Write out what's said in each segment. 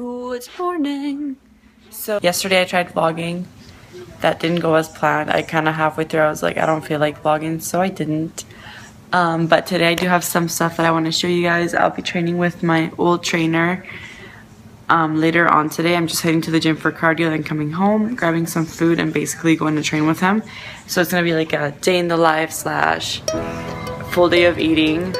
Good morning. So yesterday I tried vlogging. That didn't go as planned. I kind of halfway through I was like, I don't feel like vlogging, so I didn't. But today I do have some stuff that I want to show you guys. I'll be training with my old trainer later on today. I'm just heading to the gym for cardio, then coming home, grabbing some food, and basically going to train with him. So it's gonna be like a day in the life slash full day of eating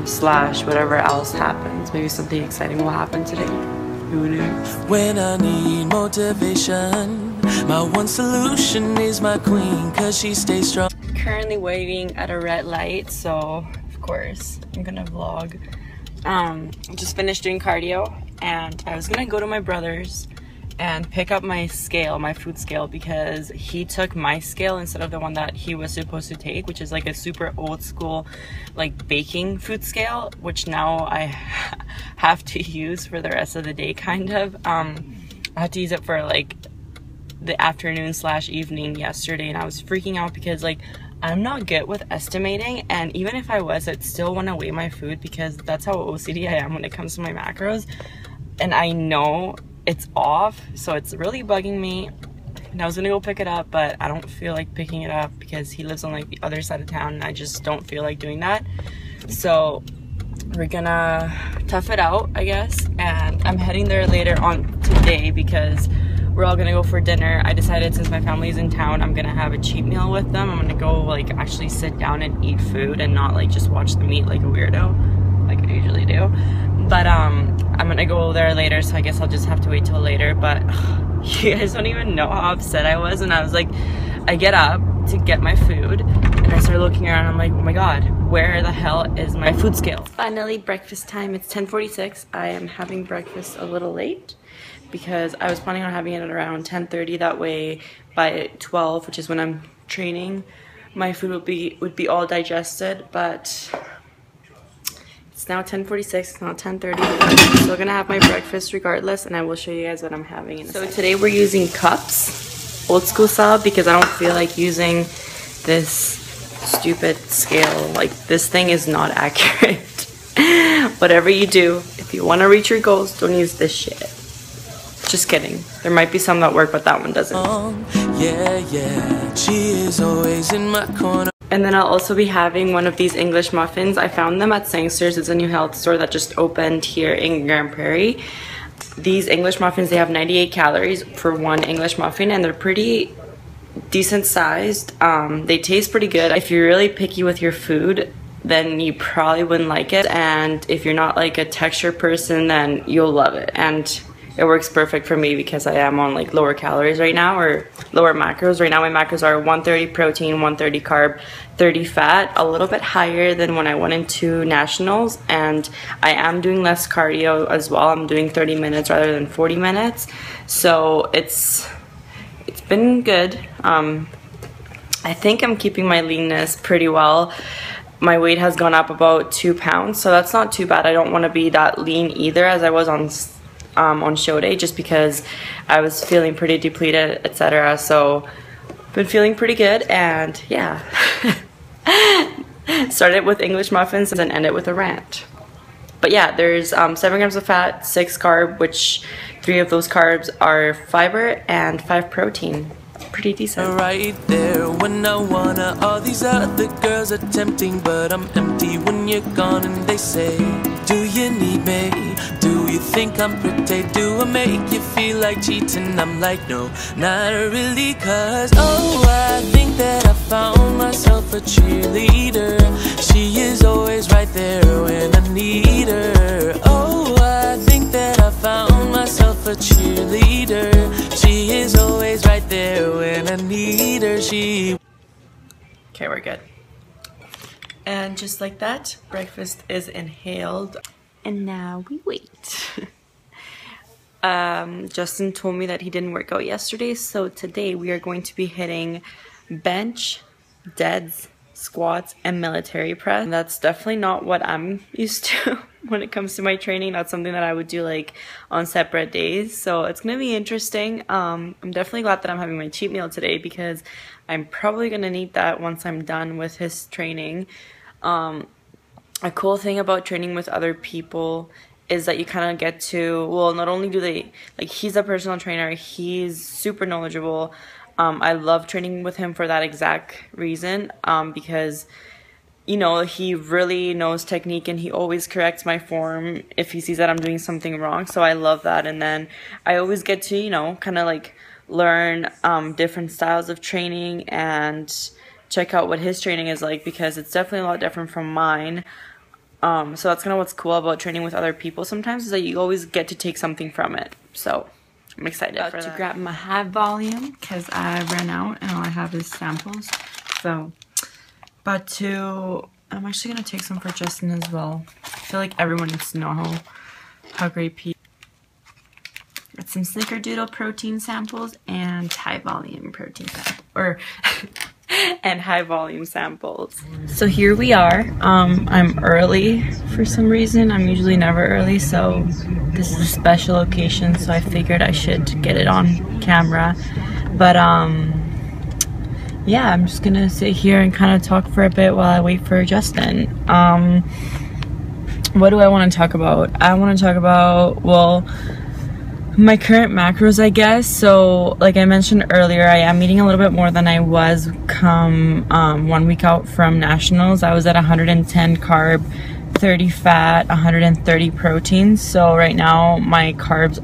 slash whatever else happens. Maybe something exciting will happen today. Who knows? When I need motivation, my one solution is my queen, cause she stays strong. Currently waiting at a red light, so of course I'm gonna vlog. Just finished doing cardio, and I was gonna go to my brother's and pick up my scale, my food scale, because he took my scale instead of the one that he was supposed to take, which is like a super old school like baking food scale, which now I have to use for the rest of the day kind of. I had to use it for like the afternoon slash evening yesterday, and I was freaking out because like I'm not good with estimating, and even if I was, I'd still want to weigh my food because that's how OCD I am when it comes to my macros, and I know it's off, so it's really bugging me. And I was gonna go pick it up, but I don't feel like picking it up because he lives on like the other side of town, and I just don't feel like doing that. So we're gonna tough it out, I guess, and I'm heading there later on today because we're all gonna go for dinner. I decided since my family's in town, I'm gonna have a cheat meal with them. I'm gonna go like actually sit down and eat food and not like just watch the meat like a weirdo like I usually do. But I'm gonna go there later, so I guess I'll just have to wait till later. But you guys don't even know how upset I was, and I was like, I get up to get my food and I started looking around. I'm like, oh my god, where the hell is my food scale? Finally, breakfast time. It's 10:46. I am having breakfast a little late because I was planning on having it at around 10:30. That way by 12, which is when I'm training, my food would be all digested. But it's now 10:46, it's not 10:30. I'm still gonna have my breakfast regardless, and I will show you guys what I'm having in a second. So today we're using cups, old school style, because I don't feel like using this stupid scale. Like, this thing is not accurate. Whatever you do, if you want to reach your goals, don't use this shit. Just kidding. There might be some that work, but that one doesn't. Yeah, she is always in my corner. And then I'll also be having one of these English muffins. I found them at Sangster's. It's a new health store that just opened here in Grand Prairie. These English muffins, they have 98 calories for one English muffin, and they're pretty decent sized. They taste pretty good. If you're really picky with your food, then you probably wouldn't like it. And if you're not like a texture person, then you'll love it. And it works perfect for me because I am on like lower calories right now, or lower macros. Right now my macros are 130 protein, 130 carb, 30 fat, a little bit higher than when I went into nationals. And I am doing less cardio as well. I'm doing 30 minutes rather than 40 minutes. So it's been good. I think I'm keeping my leanness pretty well. My weight has gone up about 2 pounds, so that's not too bad. I don't want to be that lean either as I was on show day, just because I was feeling pretty depleted, etc. So been feeling pretty good, and yeah. Started with English muffins and then ended with a rant. But yeah, there's 7 grams of fat, 6 carb, which 3 of those carbs are fiber and 5 protein. Pretty decent. Right there when I wanna, all these other girls are tempting, but I'm empty when you're gone. And they say, do you need me? Do you think I'm pretty? Do I make you feel like cheating? I'm like, no, not really, cause oh, I think that I found myself a cheerleader. She is always right there when I need her. Oh, I think that I found myself a cheerleader. She is always right there when I need her. Okay, we're good. And just like that, breakfast is inhaled. And now we wait. Justin told me that he didn't work out yesterday, so today we are going to be hitting bench, deads, squats, and military press. And that's definitely not what I'm used to when it comes to my training. That's something that I would do like on separate days, so it's gonna be interesting. I'm definitely glad that I'm having my cheat meal today because I'm probably gonna need that once I'm done with his training. A cool thing about training with other people is that you kind of get to, well, not only do they, like, he's a personal trainer, he's super knowledgeable. I love training with him for that exact reason, because, you know, he really knows technique and he always corrects my form if he sees that I'm doing something wrong. So I love that. And then I always get to, you know, kind of like learn different styles of training and check out what his training is like, because it's definitely a lot different from mine. So that's kind of what's cool about training with other people sometimes, is that you always get to take something from it. So I'm excited for that. To grab my high volume because I ran out and all I have is samples. So, I'm actually going to take some for Justin as well. I feel like everyone needs to know how great Pete. Got some Snickerdoodle protein samples and high volume protein samples. And high volume samples. So here we are. I'm early for some reason. I'm usually never early, so this is a special occasion, so I figured I should get it on camera. But yeah, I'm just gonna sit here and kind of talk for a bit while I wait for Justin. What do I want to talk about? I want to talk about, well, my current macros, I guess. So like I mentioned earlier, I am eating a little bit more than I was come 1 week out from nationals. I was at 110 carb, 30 fat, 130 protein. So right now my carbs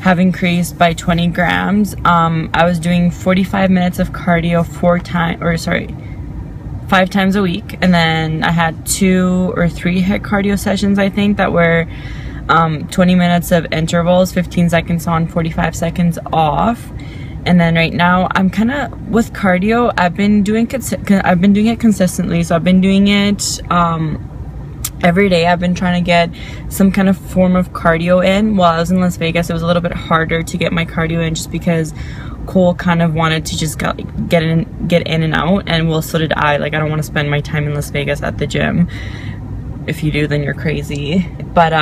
have increased by 20 grams. I was doing 45 minutes of cardio 5 times a week, and then I had 2 or 3 HIIT cardio sessions, I think, that were 20 minutes of intervals, 15 seconds on, 45 seconds off. And then right now I'm kind of with cardio, I've been doing it consistently. So I've been doing it every day. I've been trying to get some kind of form of cardio in. While I was in Las Vegas, it was a little bit harder to get my cardio in, just because Cole kind of wanted to just get in and out, and well, so did I. Like, I don't want to spend my time in Las Vegas at the gym. If you do, then you're crazy. But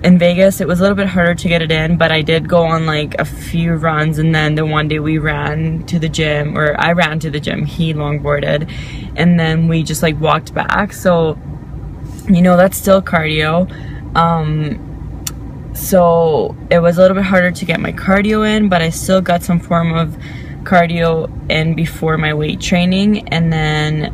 in Vegas, it was a little bit harder to get it in, but I did go on like a few runs, and then the one day we ran to the gym, or I ran to the gym, he longboarded, and then we just like walked back. So, you know, that's still cardio. So it was a little bit harder to get my cardio in, but I still got some form of cardio in before my weight training. And then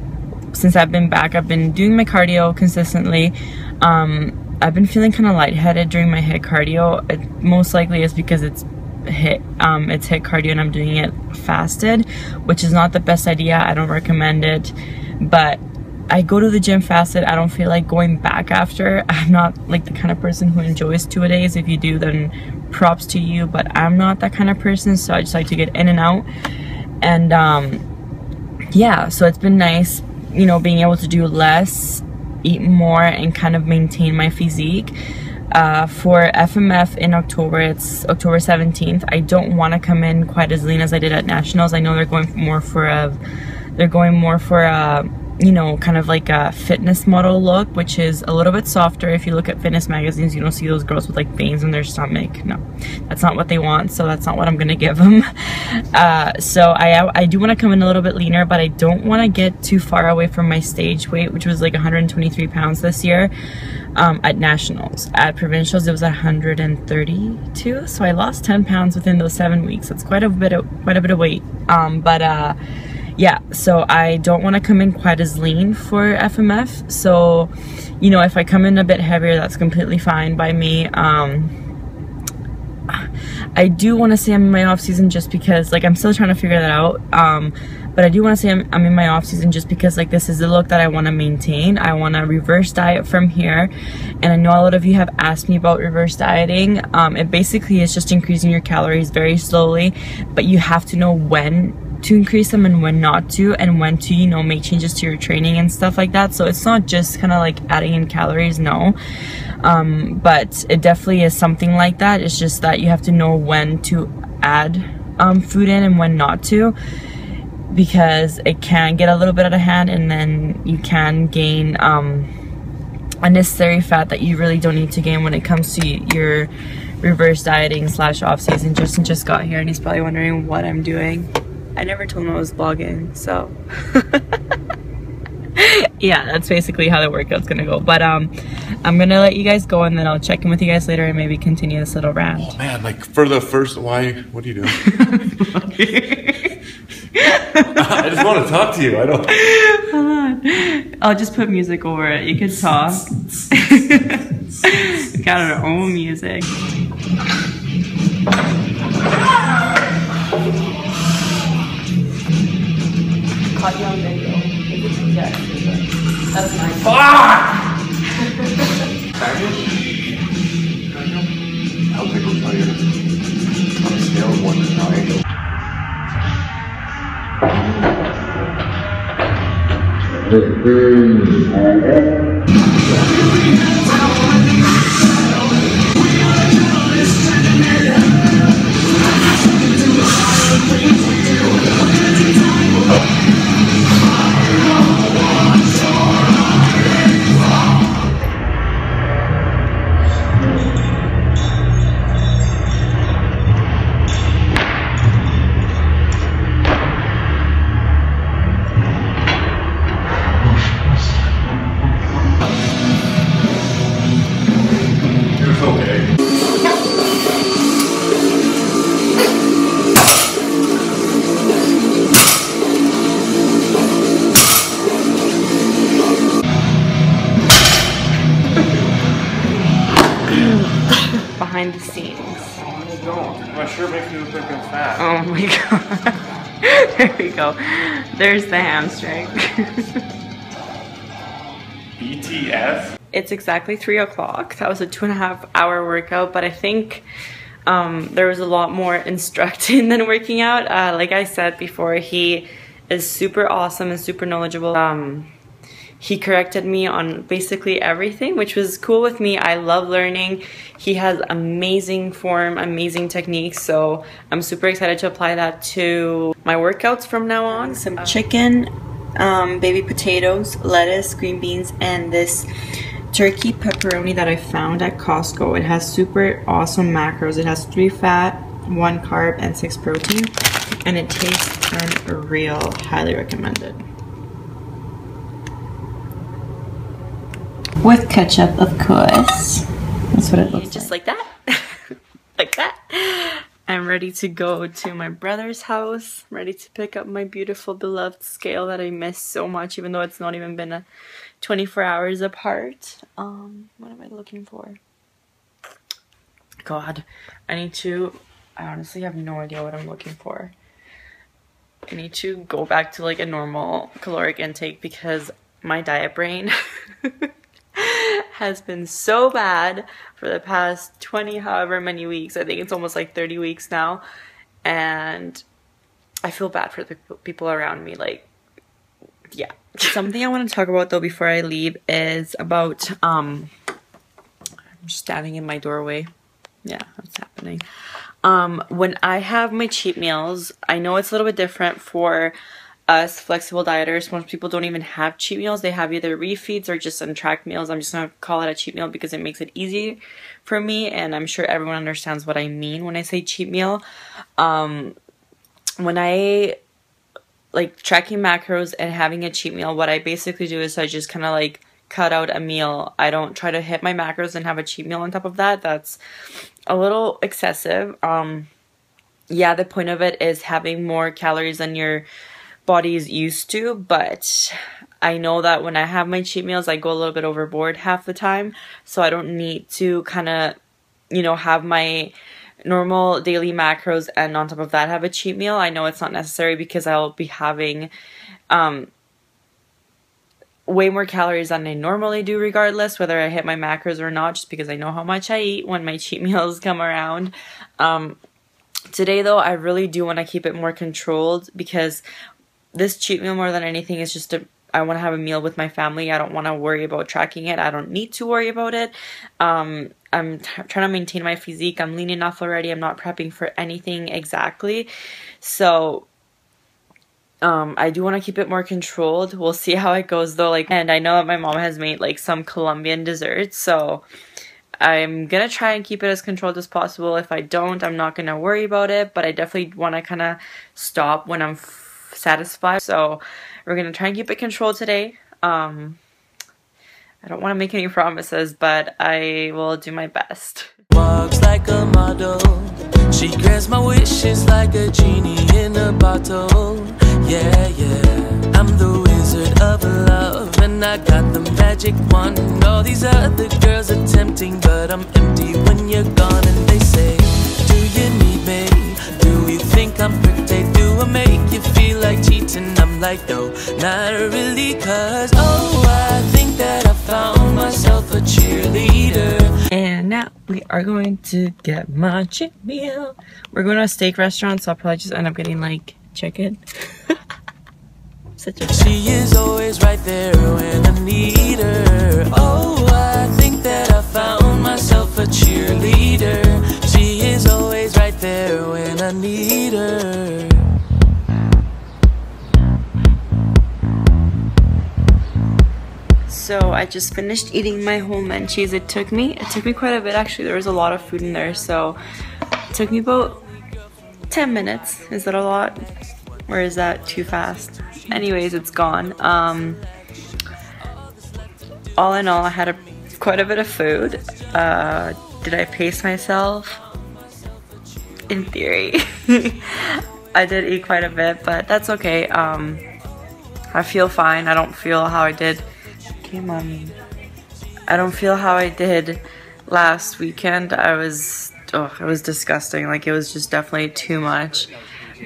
since I've been back, I've been doing my cardio consistently. I've been feeling kind of lightheaded during my HIIT cardio. It most likely is because it's HIIT cardio and I'm doing it fasted, which is not the best idea. I don't recommend it, but I go to the gym fasted. I don't feel like going back after. I'm not like the kind of person who enjoys 2-a-days. If you do, then props to you, but I'm not that kind of person, so I just like to get in and out. And yeah, so it's been nice, you know, being able to do less, eat more, and kind of maintain my physique. For FMF in October, it's October 17th. I don't want to come in quite as lean as I did at nationals. I know they're going more for a you know, kind of like a fitness model look, which is a little bit softer. If you look at fitness magazines, you don't see those girls with like veins in their stomach. No, that's not what they want, so that's not what I'm gonna give them. So I do want to come in a little bit leaner, but I don't want to get too far away from my stage weight, which was like 123 pounds this year at nationals. At provincials, it was 132, so I lost 10 pounds within those 7 weeks. That's quite a bit of weight. Yeah, so I don't want to come in quite as lean for FMF. So, you know, if I come in a bit heavier, that's completely fine by me. I do want to say I'm in my off season just because, like, I'm still trying to figure that out. But I do want to say I'm in my off season just because, like, this is the look that I want to maintain. I want to reverse diet from here. And I know a lot of you have asked me about reverse dieting. It basically is just increasing your calories very slowly, but you have to know when to increase them and when not to, and when to, you know, make changes to your training and stuff like that. So it's not just kind of like adding in calories, no. But it definitely is something like that. It's just that you have to know when to add food in and when not to, because it can get a little bit out of hand, and then you can gain unnecessary fat that you really don't need to gain when it comes to your reverse dieting / off season. Justin just got here and he's probably wondering what I'm doing. I never told him I was vlogging, so yeah, that's basically how the workout's gonna go. But I'm gonna let you guys go and then I'll check in with you guys later and maybe continue this little rant. Oh man, like for the first, why, what are you doing? I just want to talk to you. I don't. Hold on. I'll just put music over it. You can talk. We got our own music. Caught you on video. That's nice. Fuck! I'll take a tell you on a scale of 1 to Behind the scenes. My shirt makes me look like I'm fat. Oh my god. There we go. There's the hamstring. BTS? It's exactly 3 o'clock. That was a 2.5 hour workout, but I think there was a lot more instructing than working out. Like I said before, he is super awesome and super knowledgeable. He corrected me on basically everything, which was cool with me. I love learning. He has amazing form, amazing techniques, so I'm super excited to apply that to my workouts from now on. Some chicken, baby potatoes, lettuce, green beans, and this turkey pepperoni that I found at Costco. It has super awesome macros. It has 3 fat, 1 carb, and 6 protein, and it tastes unreal. Highly recommended. With ketchup, of course. That's what it looks like. Just like that. Like that. I'm ready to go to my brother's house. I'm ready to pick up my beautiful beloved scale that I miss so much, even though it's not even been 24 hours apart. What am I looking for? God, I honestly have no idea what I'm looking for. I need to go back to like a normal caloric intake because my diet brain has been so bad for the past 20 however many weeks. I think it's almost like 30 weeks now, and I feel bad for the people around me. Like, yeah. Something I want to talk about though before I leave is about I'm just standing in my doorway. Yeah, that's happening. When I have my cheat meals, I know it's a little bit different for us flexible dieters. Most people don't even have cheat meals. They have either refeeds or just untracked meals. I'm just gonna call it a cheat meal because it makes it easy for me, and I'm sure everyone understands what I mean when I say cheat meal. When I like tracking macros and having a cheat meal, what I basically do is I just kind of like cut out a meal. I don't try to hit my macros and have a cheat meal on top of that. That's a little excessive. Yeah, the point of it is having more calories than your body is used to, but I know that when I have my cheat meals, I go a little bit overboard half the time, so I don't need to kind of, you know, have my normal daily macros and on top of that have a cheat meal. I know it's not necessary because I'll be having way more calories than I normally do regardless, whether I hit my macros or not, just because I know how much I eat when my cheat meals come around. Today though, I really do want to keep it more controlled because this cheat meal more than anything is just I want to have a meal with my family. I don't want to worry about tracking it. I don't need to worry about it. I'm trying to maintain my physique. I'm lean enough already. I'm not prepping for anything exactly. So I do want to keep it more controlled. We'll see how it goes though. And I know that my mom has made like some Colombian desserts, so I'm gonna try and keep it as controlled as possible. If I don't, I'm not gonna worry about it, but I definitely want to kind of stop when I'm satisfied. So we're gonna try and keep it controlled today. I I don't want to make any promises, but I will do my best. Walks like a model. She grants my wishes like a genie in a bottle. Yeah, yeah. I'm the wizard of love, and I got the magic wand. All these other girls are tempting, but I'm empty when you're gone. And they say, do you need me? Do you think I'm pretty? Do I make you feel like cheating? I'm like, no, not really, cause oh, I think that I found myself a cheerleader. And now we are going to get my cheat meal. We're going to a steak restaurant, so I'll probably just end up getting like chicken. Such a She is always right there when I need her. Oh, I think that I found myself a cheerleader. She is always right there when I need her. So I just finished eating my whole munchies. It took me quite a bit actually. There was a lot of food in there, so it took me about 10 minutes. Is that a lot? Or is that too fast? Anyways, it's gone. All in all, I had quite a bit of food. Did I pace myself? In theory. I did eat quite a bit, but that's okay. I feel fine. I don't feel how I did. Okay, mommy. I don't feel how I did last weekend. It was disgusting. Like, it was just definitely too much.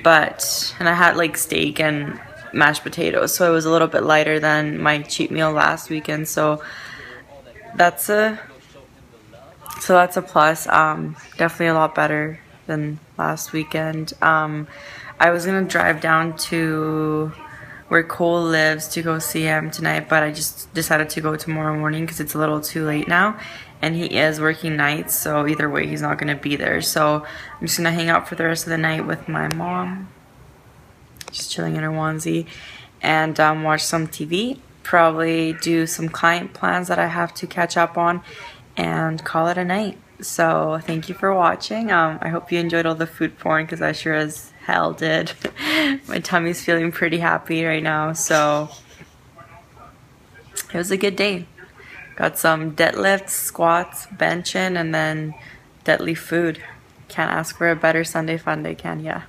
And I had like steak and mashed potatoes, so it was a little bit lighter than my cheat meal last weekend. So that's a plus. Definitely a lot better than last weekend. I was gonna drive down to where Cole lives to go see him tonight, but I just decided to go tomorrow morning because it's a little too late now, and he is working nights, so either way he's not gonna be there. So I'm just gonna hang out for the rest of the night with my mom, just chilling in her onesie, and watch some TV, probably do some client plans that I have to catch up on, and call it a night. So thank you for watching. I hope you enjoyed all the food porn, because I sure as hell did. My tummy's feeling pretty happy right now, so it was a good day. Got some deadlifts, squats, benching, and then deadly food. Can't ask for a better Sunday fun day, can ya?